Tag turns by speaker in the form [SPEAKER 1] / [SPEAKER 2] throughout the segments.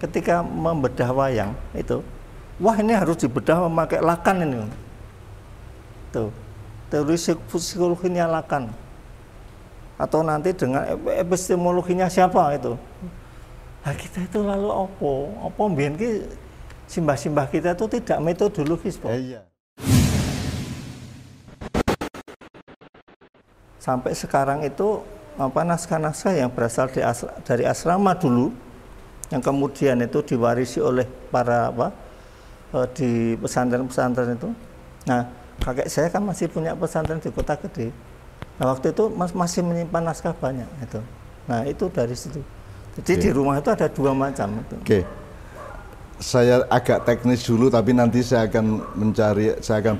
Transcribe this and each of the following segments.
[SPEAKER 1] ketika membedah wayang itu, wah ini harus dibedah memakai Lacan ini. Tuh, teori psikologinya Lacan. Atau nanti dengan epistemologinya siapa itu. Nah kita itu lalu apa mbiyen ki simbah-simbah kita itu tidak metodologis, Pak.
[SPEAKER 2] Iya.
[SPEAKER 1] Sampai sekarang itu naskah-naskah yang berasal dari asrama dulu, yang kemudian itu diwarisi oleh para di pesantren-pesantren itu. Nah, kakek saya kan masih punya pesantren di Kota Gede. Nah, waktu itu masih menyimpan naskah banyak itu. Nah, itu dari situ. Jadi di rumah itu ada 2 macam itu.
[SPEAKER 2] Oke. Saya agak teknis dulu, tapi nanti saya akan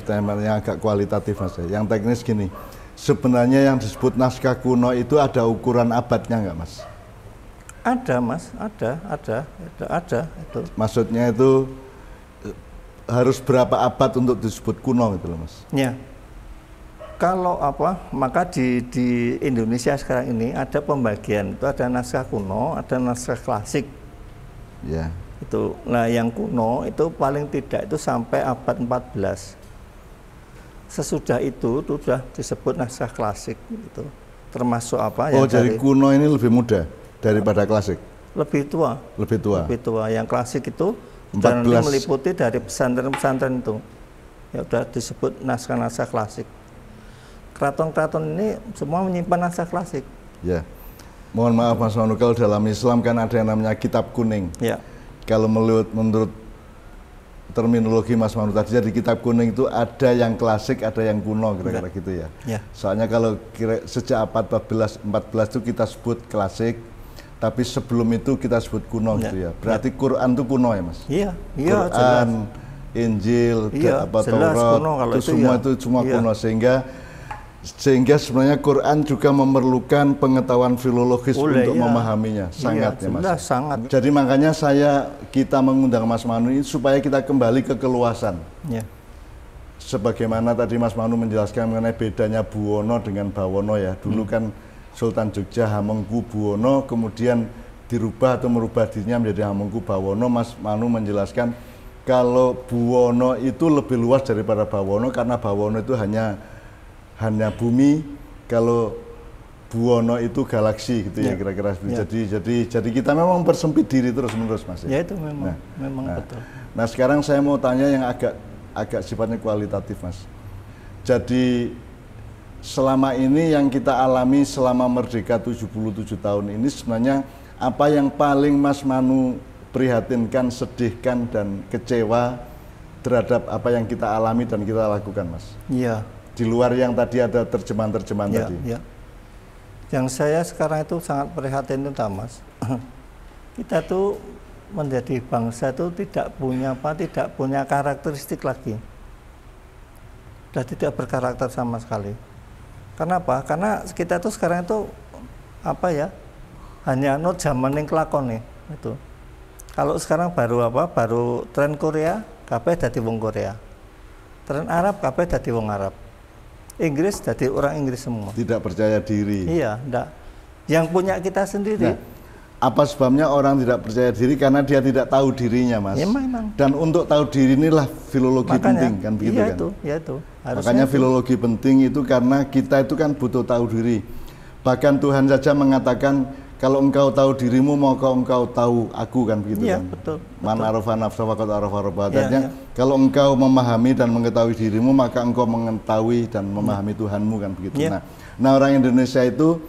[SPEAKER 2] bertanya yang agak kualitatif, Mas. Yang teknis gini, sebenarnya yang disebut naskah kuno itu ada ukuran abadnya nggak, Mas?
[SPEAKER 1] Ada, Mas, ada itu.
[SPEAKER 2] Maksudnya itu harus berapa abad untuk disebut kuno gitu loh, Mas?
[SPEAKER 1] Ya. Kalau maka di Indonesia sekarang ini ada pembagian, itu ada naskah kuno, ada naskah klasik.
[SPEAKER 2] Ya.
[SPEAKER 1] Itu. Nah, yang kuno itu paling tidak itu sampai abad 14. Sesudah itu sudah disebut naskah klasik gitu. Termasuk
[SPEAKER 2] jadi kuno ini lebih muda daripada klasik.
[SPEAKER 1] Lebih tua.
[SPEAKER 2] Lebih tua.
[SPEAKER 1] Lebih tua. Yang klasik itu
[SPEAKER 2] 14
[SPEAKER 1] meliputi dari pesantren-pesantren itu. Ya udah disebut naskah-naskah klasik. Keraton-keraton ini semua menyimpan naskah klasik.
[SPEAKER 2] Ya. Mohon maaf Mas Manu, kalau dalam Islam kan ada yang namanya kitab kuning.
[SPEAKER 1] Ya.
[SPEAKER 2] Kalau menurut terminologi Mas Manu tadi, jadi kitab kuning itu ada yang klasik, ada yang kuno kira-kira gitu ya.
[SPEAKER 1] Ya.
[SPEAKER 2] Soalnya kalau sejak abad 14 itu kita sebut klasik, tapi sebelum itu kita sebut kuno gitu ya. Berarti Quran itu kuno ya, Mas?
[SPEAKER 1] Iya,
[SPEAKER 2] Quran, jelas. Injil, Taurat, itu semua itu cuma kuno, sehingga sebenarnya Quran juga memerlukan pengetahuan filologis untuk memahaminya, sangat ya Mas.
[SPEAKER 1] Sangat.
[SPEAKER 2] Jadi makanya kita mengundang Mas Manu ini supaya kita kembali ke keluasan.
[SPEAKER 1] Ya.
[SPEAKER 2] Sebagaimana tadi Mas Manu menjelaskan mengenai bedanya Buwono dengan Bawono ya. Dulu kan Sultan Jogja Hamengku Buwono, kemudian dirubah atau merubah dirinya menjadi Hamengku Bawono. Mas Manu menjelaskan kalau Buwono itu lebih luas daripada Bawono karena Bawono itu hanya bumi, kalau Buwono itu galaksi gitu ya kira-kira. Jadi kita memang mempersempit diri terus-menerus, Mas.
[SPEAKER 1] Ya itu memang betul.
[SPEAKER 2] Nah sekarang saya mau tanya yang agak sifatnya kualitatif, Mas. Jadi selama ini yang kita alami selama merdeka 77 tahun ini sebenarnya apa yang paling Mas Manu prihatinkan, sedihkan dan kecewa terhadap apa yang kita alami dan kita lakukan, Mas?
[SPEAKER 1] Iya.
[SPEAKER 2] Di luar yang tadi ada terjemahan-terjemahan tadi. Ya.
[SPEAKER 1] Yang saya sekarang itu sangat prihatin itu, Mas. Kita tuh menjadi bangsa itu tidak punya karakteristik lagi. Sudah tidak berkarakter sama sekali. Kenapa? Karena kita tuh sekarang itu hanya zaman yang kelakon nih itu. Kalau sekarang baru tren Korea, kabeh dadi wong Korea. Tren Arab kabeh dadi wong Arab. Inggris jadi orang Inggris semua. Tidak percaya diri. Iya, enggak. Yang punya kita sendiri. Nah,
[SPEAKER 2] apa sebabnya orang tidak percaya diri? Karena dia tidak tahu dirinya, Mas.
[SPEAKER 1] Ya, memang.
[SPEAKER 2] Dan untuk tahu diri inilah filologi penting, kan begitu kan?
[SPEAKER 1] Itu.
[SPEAKER 2] Makanya filologi penting itu karena kita itu kan butuh tahu diri. Bahkan Tuhan saja mengatakan, kalau engkau tahu dirimu, maka engkau tahu aku, kan begitu kan?
[SPEAKER 1] Betul.
[SPEAKER 2] Man arafa nafsa faqad arafa rabbahu. Kalau engkau memahami dan mengetahui dirimu, maka engkau mengetahui dan memahami Tuhanmu, kan begitu. Nah, orang Indonesia itu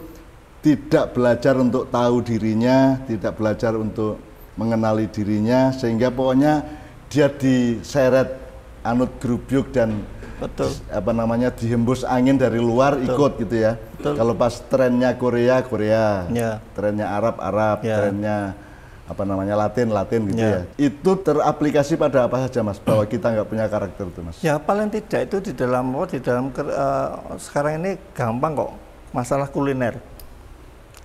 [SPEAKER 2] tidak belajar untuk tahu dirinya, tidak belajar untuk mengenali dirinya, sehingga pokoknya dia diseret anut grubyuk dan dihembus angin dari luar, ikut gitu ya. Kalau pas trennya Korea, trennya Arab, trennya Latin gitu ya. Itu teraplikasi pada apa saja, Mas? Bahwa kita nggak punya karakter itu, Mas.
[SPEAKER 1] Ya paling tidak itu di dalam sekarang ini gampang kok masalah kuliner.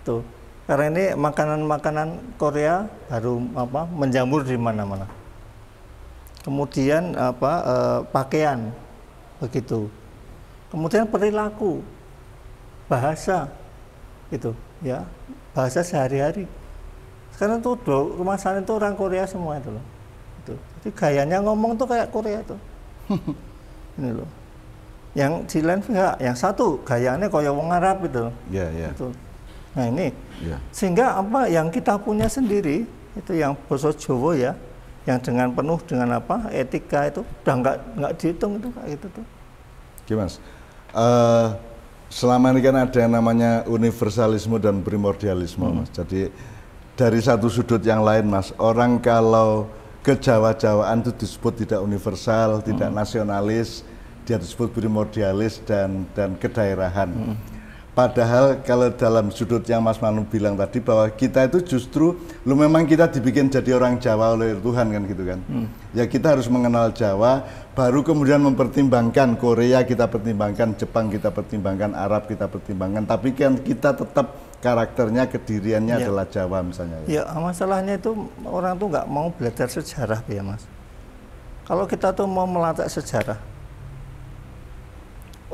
[SPEAKER 1] Tuh. Karena ini makanan Korea baru menjamur di mana-mana. Kemudian pakaian begitu. Kemudian perilaku, bahasa itu ya, bahasa sehari-hari Sekarang tuh rumah sana itu orang Korea semua itu loh. Itu. Jadi gayanya ngomong tuh kayak Korea tuh. Ini loh. Yang di lain pihak, yang satu gayanya kayak wong Arab gitu.
[SPEAKER 2] Iya, iya.
[SPEAKER 1] Nah ini, sehingga apa yang kita punya sendiri itu yang basa Jawa ya, yang dengan penuh dengan apa etika itu udah nggak dihitung itu kayak gitu tuh.
[SPEAKER 2] Gimana Mas? Selama ini kan ada yang namanya universalisme dan primordialisme Mas. Jadi dari satu sudut yang lain Mas, orang kalau kejawa-jawaan itu disebut tidak universal, tidak nasionalis, dia disebut primordialis dan kedaerahan. Padahal kalau dalam sudut yang Mas Manu bilang tadi bahwa kita itu justru, memang kita dibikin jadi orang Jawa oleh Tuhan kan gitu kan. Ya kita harus mengenal Jawa, baru kemudian mempertimbangkan Korea kita pertimbangkan, Jepang kita pertimbangkan, Arab kita pertimbangkan, tapi kan kita tetap karakternya, kediriannya adalah Jawa misalnya.
[SPEAKER 1] Ya masalahnya itu orang tuh nggak mau belajar sejarah ya Mas. Kalau kita tuh mau melacak sejarah,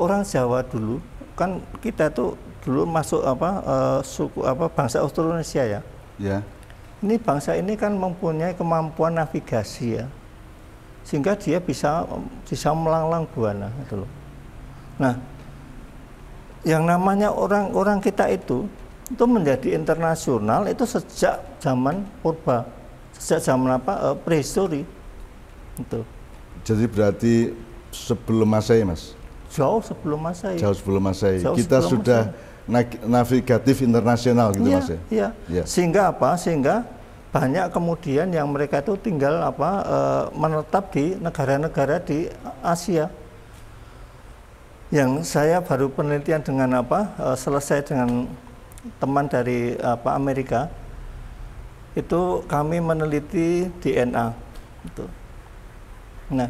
[SPEAKER 1] orang Jawa dulu kan kita tuh dulu masuk suku bangsa Austronesia ya.
[SPEAKER 2] Ya.
[SPEAKER 1] Ini bangsa ini kan mempunyai kemampuan navigasi ya, sehingga dia bisa melanglang buana gitu loh. Nah, yang namanya orang kita itu menjadi internasional itu sejak zaman purba, sejak zaman prehistori. Itu.
[SPEAKER 2] Jadi berarti sebelum Masehi Mas?
[SPEAKER 1] Jauh sebelum Masehi.
[SPEAKER 2] Jauh sebelum Masehi. Kita sudah navigatif internasional gitu Mas ya?
[SPEAKER 1] Iya. Sehingga apa? Sehingga banyak kemudian yang mereka itu tinggal menetap di negara-negara di Asia. Yang saya baru penelitian dengan selesai dengan teman dari Amerika, itu kami meneliti DNA. Itu. Nah,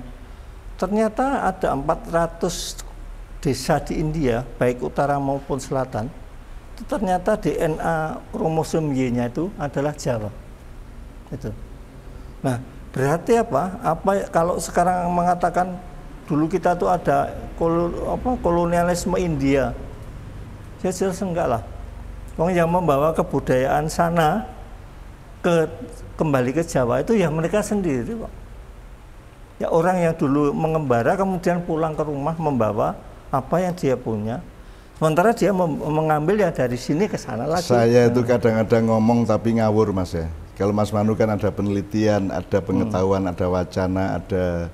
[SPEAKER 1] ternyata ada 400 desa di India, baik utara maupun selatan, itu ternyata DNA kromosom Y-nya itu adalah Jawa. Itu. Nah, berarti apa? Kalau sekarang mengatakan dulu kita tuh ada kolonialisme India, ya jelas enggak lah. Orang yang membawa kebudayaan sana kembali ke Jawa itu ya mereka sendiri, Pak. Ya orang yang dulu mengembara kemudian pulang ke rumah membawa apa yang dia punya, sementara dia mengambil ya dari sini ke sana lagi.
[SPEAKER 2] Saya itu kadang-kadang ngomong tapi ngawur Mas ya. Kalau Mas Manu kan ada penelitian, ada pengetahuan, ada wacana, ada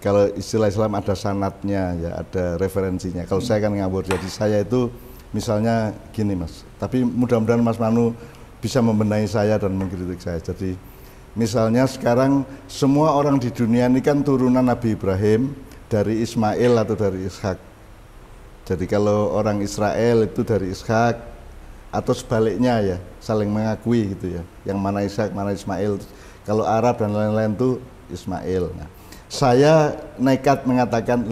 [SPEAKER 2] kalau istilah Islam ada sanatnya ya, ada referensinya. Kalau saya kan ngawur, jadi saya itu misalnya gini Mas, tapi mudah-mudahan Mas Manu bisa membenahi saya dan mengkritik saya. Jadi misalnya sekarang semua orang di dunia ini kan turunan Nabi Ibrahim dari Ismail atau dari Ishak. Jadi kalau orang Israel itu dari Ishak atau sebaliknya ya, saling mengakui gitu ya. Yang mana Ishak, mana Ismail. Kalau Arab dan lain-lain itu Ismail. Nah, saya nekat mengatakan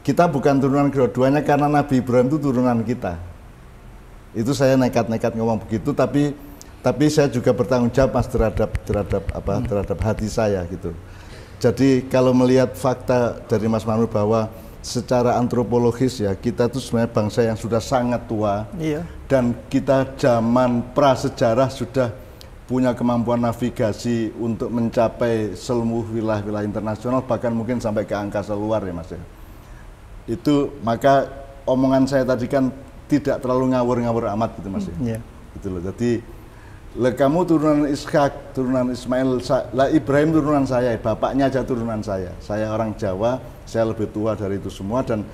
[SPEAKER 2] kita bukan turunan kedua-duanya karena Nabi Ibrahim itu turunan kita. Itu saya nekat-nekat ngomong begitu, tapi saya juga bertanggung jawab Mas terhadap hati saya gitu. Jadi kalau melihat fakta dari Mas Manu bahwa secara antropologis ya kita itu sebenarnya bangsa yang sudah sangat tua, dan kita zaman prasejarah sudah punya kemampuan navigasi untuk mencapai seluruh wilayah-wilayah internasional, bahkan mungkin sampai ke angkasa luar ya Mas ya. Itu maka omongan saya tadi kan tidak terlalu ngawur-ngawur amat gitu Mas ya. Gitu loh. Jadi kamu turunan Ishak, turunan Ismail, Ibrahim turunan saya, bapaknya aja turunan saya. Saya orang Jawa, saya lebih tua dari itu semua. Dan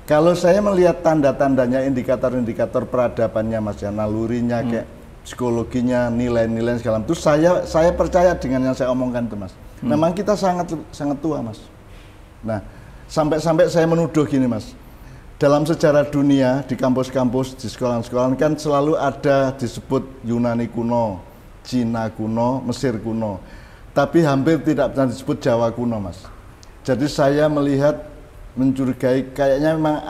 [SPEAKER 2] kalau saya melihat tanda-tandanya, indikator-indikator peradabannya Mas ya, nalurinya, kayak psikologinya, nilai-nilai segala itu saya percaya dengan yang saya omongkan itu Mas. Memang kita sangat tua Mas. Nah, sampai saya menuduh gini Mas. Dalam sejarah dunia, di kampus-kampus, di sekolah-sekolah kan selalu ada disebut Yunani kuno, Cina kuno, Mesir kuno. Tapi hampir tidak pernah disebut Jawa kuno, Mas. Jadi saya melihat, mencurigai, kayaknya memang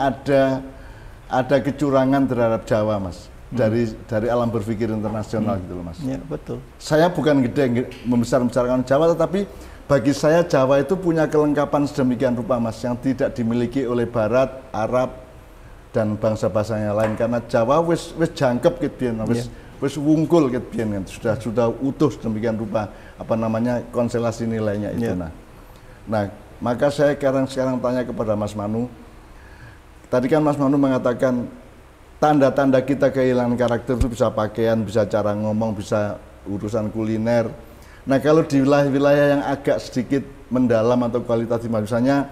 [SPEAKER 2] ada kecurangan terhadap Jawa, Mas. Dari alam berpikir internasional gitu loh, Mas.
[SPEAKER 1] Ya, betul.
[SPEAKER 2] Saya bukan membesar-besarkan Jawa, tetapi bagi saya Jawa itu punya kelengkapan sedemikian rupa Mas, yang tidak dimiliki oleh Barat, Arab, dan bangsa-bangsa yang lain. Karena Jawa wis jangkep gitu, wis wungkul ket biyen kan, sudah utuh demikian rupa apa namanya konstelasi nilainya itu. Nah, maka saya sekarang tanya kepada Mas Manu. Tadi kan Mas Manu mengatakan tanda-tanda kita kehilangan karakter itu bisa pakaian, bisa cara ngomong, bisa urusan kuliner. Nah, kalau di wilayah-wilayah yang agak sedikit mendalam atau kualitatif, misalnya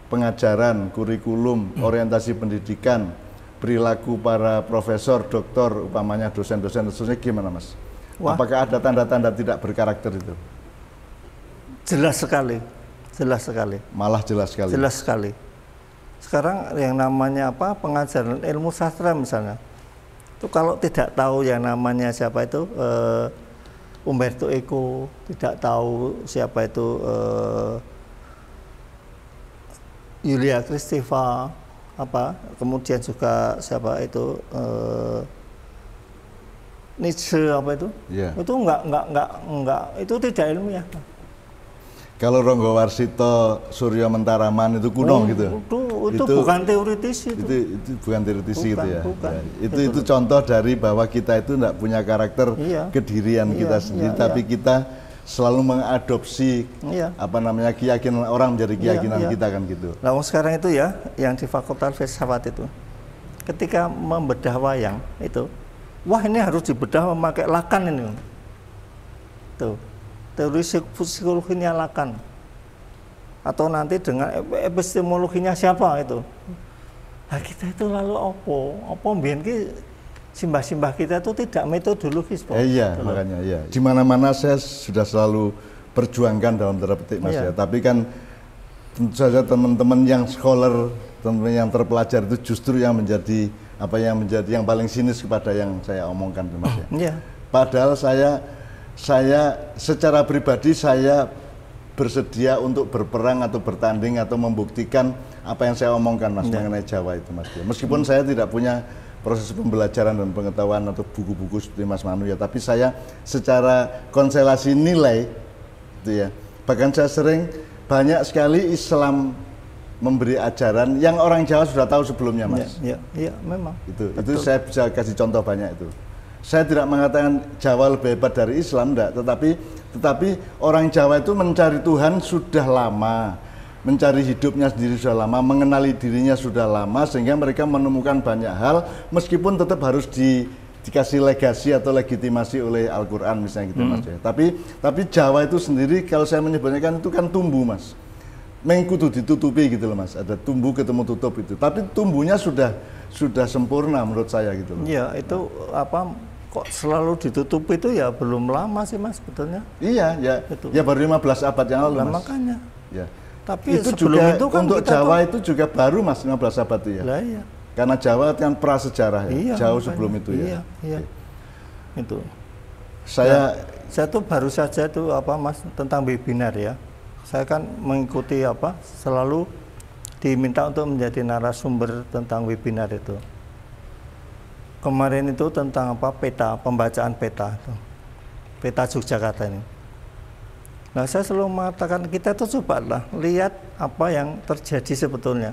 [SPEAKER 2] pengajaran, kurikulum, orientasi pendidikan, perilaku para profesor, doktor, umpamanya dosen-dosen, seterusnya gimana, Mas? Wah. Apakah ada tanda-tanda tidak berkarakter itu?
[SPEAKER 1] Jelas sekali, jelas sekali.
[SPEAKER 2] Malah jelas sekali.
[SPEAKER 1] Jelas sekali. Sekarang yang namanya apa, pengajaran ilmu sastra misalnya, itu kalau tidak tahu yang namanya siapa itu Umberto Eco, tidak tahu siapa itu Yulia Kristeva, apa, kemudian juga siapa itu Nietzsche apa itu, itu enggak itu tidak ilmiah.
[SPEAKER 2] Kalau Ronggo Warsito, Suryo Mentaraman itu kuno gitu.
[SPEAKER 1] Itu bukan teoritis itu.
[SPEAKER 2] Itu bukan teoritis gitu ya.
[SPEAKER 1] Bukan.
[SPEAKER 2] Ya. Itu contoh dari bahwa kita itu enggak punya karakter kedirian kita sendiri, tapi kita selalu mengadopsi apa namanya keyakinan orang menjadi keyakinan kita kan gitu.
[SPEAKER 1] Nah, sekarang itu ya yang di Fakultas Filsafat itu, ketika membedah wayang itu, wah ini harus dibedah memakai Lacan ini. Tuh. Teori psikologinya Lacan atau nanti dengan epistemologinya siapa itu. Nah, kita itu lalu apa mbiyen ki simbah-simbah kita itu tidak metodologis, Pak.
[SPEAKER 2] Iya, makanya iya. Di mana-mana saya sudah selalu perjuangkan dalam tanda petik, Mas ya. Tapi kan tentu saja teman-teman yang scholar, teman-teman yang terpelajar itu justru yang menjadi yang paling sinis kepada yang saya omongkan, Mas ya.
[SPEAKER 1] Iya.
[SPEAKER 2] Padahal saya secara pribadi saya bersedia untuk berperang atau bertanding atau membuktikan apa yang saya omongkan, Mas, mengenai Jawa itu, Mas. Meskipun saya tidak punya proses pembelajaran dan pengetahuan atau buku-buku seperti Mas Manu ya, tapi saya secara konstelasi nilai itu ya. Bahkan saya sering banyak sekali Islam memberi ajaran yang orang Jawa sudah tahu sebelumnya, Mas.
[SPEAKER 1] Iya, memang.
[SPEAKER 2] Itu saya bisa kasih contoh banyak itu. Saya tidak mengatakan Jawa lebih hebat dari Islam, enggak, tetapi orang Jawa itu mencari Tuhan sudah lama, mencari hidupnya sendiri sudah lama, mengenali dirinya sudah lama, sehingga mereka menemukan banyak hal, meskipun tetap harus dikasih legasi atau legitimasi oleh Al-Quran misalnya gitu, Mas. Tapi Jawa itu sendiri, kalau saya menyebutnya kan itu kan tumbuh, Mas. Mengkutu ditutupi gitu loh, Mas. Ada tumbuh ketemu tutup itu. Tapi tumbuhnya sudah sempurna menurut saya gitu loh.
[SPEAKER 1] Iya, itu apa? Kok selalu ditutup itu ya belum lama sih, Mas, sebetulnya.
[SPEAKER 2] Iya, ya baru 15 abad yang lalu, Mas.
[SPEAKER 1] Makanya.
[SPEAKER 2] Ya.
[SPEAKER 1] Tapi
[SPEAKER 2] itu
[SPEAKER 1] sebelum
[SPEAKER 2] juga
[SPEAKER 1] itu kan
[SPEAKER 2] untuk Jawa itu juga baru, Mas, 15 abad itu ya.
[SPEAKER 1] Lah, iya.
[SPEAKER 2] Karena Jawa kan prasejarah ya, jauh
[SPEAKER 1] makanya.
[SPEAKER 2] sebelum itu ya.
[SPEAKER 1] Iya. Itu.
[SPEAKER 2] Saya
[SPEAKER 1] tuh baru saja tuh apa, Mas, tentang webinar ya. Saya kan mengikuti apa, selalu diminta untuk menjadi narasumber tentang webinar itu. Kemarin itu tentang apa, pembacaan peta itu. Peta Yogyakarta ini. Nah, saya selalu mengatakan kita tuh cobalah lihat apa yang terjadi sebetulnya.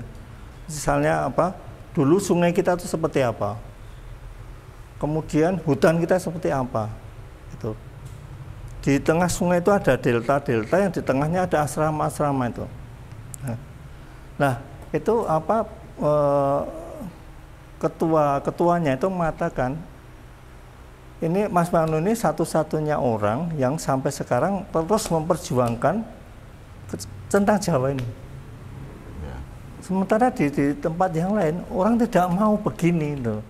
[SPEAKER 1] Misalnya apa, dulu sungai kita itu seperti apa. Kemudian hutan kita seperti apa. Itu. Di tengah sungai itu ada delta-delta, yang di tengahnya ada asrama-asrama itu. Nah, itu apa, ketuanya itu mengatakan, ini Mas Manu ini satu-satunya orang yang sampai sekarang terus memperjuangkan tentang Jawa ini. Sementara di tempat yang lain orang tidak mau begini loh.